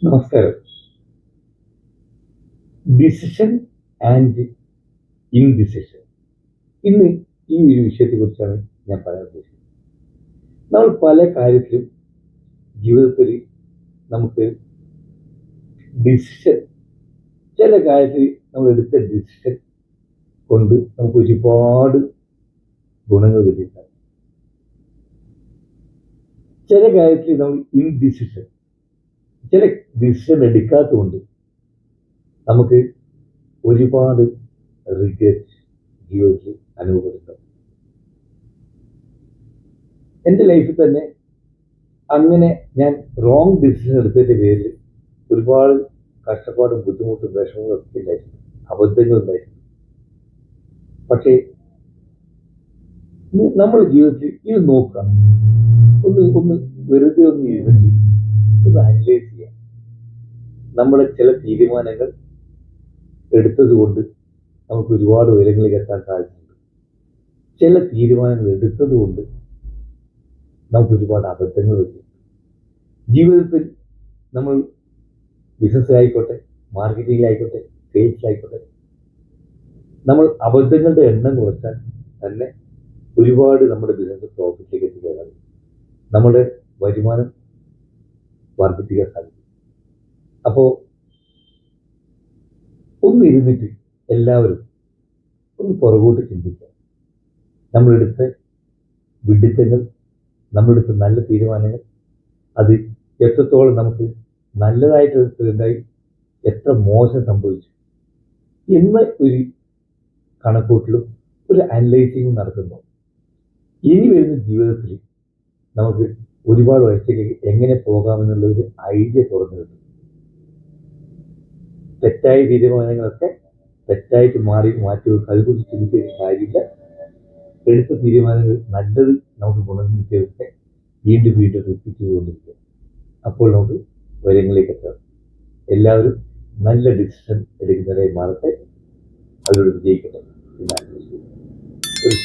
നമസ്കാരം. Decision and indecision. ഇന്ന് ഈ ഒരു വിഷയത്തെക്കുറിച്ചാണ് ഞാൻ പറയാൻ ഉദ്ദേശിക്കുന്നത്. നമ്മൾ പല കാര്യത്തിലും ജീവിതത്തിൽ നമുക്ക് ഡിസിഷൻ, ചില കാര്യത്തിൽ നമ്മൾ എടുത്ത ഡിസിഷൻ കൊണ്ട് നമുക്ക് ഒരുപാട് ഗുണങ്ങൾ കിട്ടിയിട്ടുണ്ട്. ചില കാര്യത്തിൽ നമ്മൾ ഇൻഡിസിഷൻ, ചില ഡിസിഷൻ എടുക്കാത്തതുകൊണ്ട് നമുക്ക് ഒരുപാട് റിഗ്രറ്റ് ജീവിതത്തിൽ അനുഭവപ്പെടുന്നത്. എൻ്റെ ലൈഫിൽ തന്നെ അങ്ങനെ ഞാൻ റോങ് ഡിസിഷൻ എടുത്തതിൻ്റെ പേരിൽ ഒരുപാട് കഷ്ടപ്പാടും ബുദ്ധിമുട്ടും വിഷമങ്ങളും ഒക്കെ ഉണ്ടായിട്ടുണ്ട്, അബദ്ധങ്ങൾ ഉണ്ടായിട്ടുണ്ട്. പക്ഷേ നമ്മുടെ ജീവിതത്തിൽ ഇത് നോക്കുക, ഒന്ന് വെറുതെ ഒന്ന് ഇരുന്നിട്ട് ഒന്ന് അനലൈസ് ചെയ്യാം. നമ്മുടെ ചില തീരുമാനങ്ങൾ എടുത്തത് കൊണ്ട് നമുക്ക് ഒരുപാട് ഉയരങ്ങളിലേക്ക് എത്താൻ സാധിച്ചിട്ടുണ്ട്. ചില തീരുമാനങ്ങൾ എടുത്തത് കൊണ്ട് നമുക്ക് ഒരുപാട് അബദ്ധങ്ങൾ പറ്റി. ജീവിതത്തിൽ നമ്മൾ ബിസിനസ്സിലായിക്കോട്ടെ, മാർക്കറ്റിങ്ങിലായിക്കോട്ടെ, സെയിൽസിലായിക്കോട്ടെ, നമ്മൾ അബദ്ധങ്ങളുടെ എണ്ണം കുറച്ചാൽ തന്നെ ഒരുപാട് നമ്മുടെ ബിസിനസ് പ്രോഫിറ്റിലേക്ക് എത്തിക്കാൻ സാധിക്കും. നമ്മുടെ വരുമാനം വർദ്ധിപ്പിക്കാൻ സാധിക്കും. അപ്പോൾ ഒന്നിരുന്നിട്ട് എല്ലാവരും ഒന്ന് പുറകോട്ട് ചിന്തിക്കുക. നമ്മളെടുത്ത വിഡിത്തങ്ങൾ, നമ്മളെടുത്ത നല്ല തീരുമാനങ്ങൾ, അത് എത്രത്തോളം നമുക്ക് നല്ലതായിട്ട് ഉണ്ടായി, എത്ര മോശം സംഭവിച്ചു എന്ന ഒരു കണക്കൂട്ടലും ഒരു അനലൈസിങ്ങും നടത്തുന്നു. ഇനി വരുന്ന ജീവിതത്തിൽ നമുക്ക് ഒരുപാട് വയസ്സിലേക്ക് എങ്ങനെ പോകാമെന്നുള്ള ഒരു ഐഡിയ തുറന്നു കിട്ടും. തെറ്റായ തീരുമാനങ്ങളൊക്കെ തെറ്റായിട്ട് മാറ്റി അതിനെക്കുറിച്ച് ചിന്തിക്കുന്ന കാര്യമില്ല. എടുത്ത തീരുമാനങ്ങൾ നല്ലത് നമുക്ക് ഗുണം കിട്ടിയതൊക്കെ വീണ്ടും റിപ്പീറ്റ് ചെയ്തുകൊണ്ടിരിക്കുക. അപ്പോൾ നമുക്ക് ഉയരങ്ങളിലേക്ക് എത്താം. എല്ലാവരും നല്ല ഡിസിഷൻ എടുക്കുന്നവരെ മാറട്ടെ, അതിലൂടെ വിജയിക്കട്ടെ. ഒരു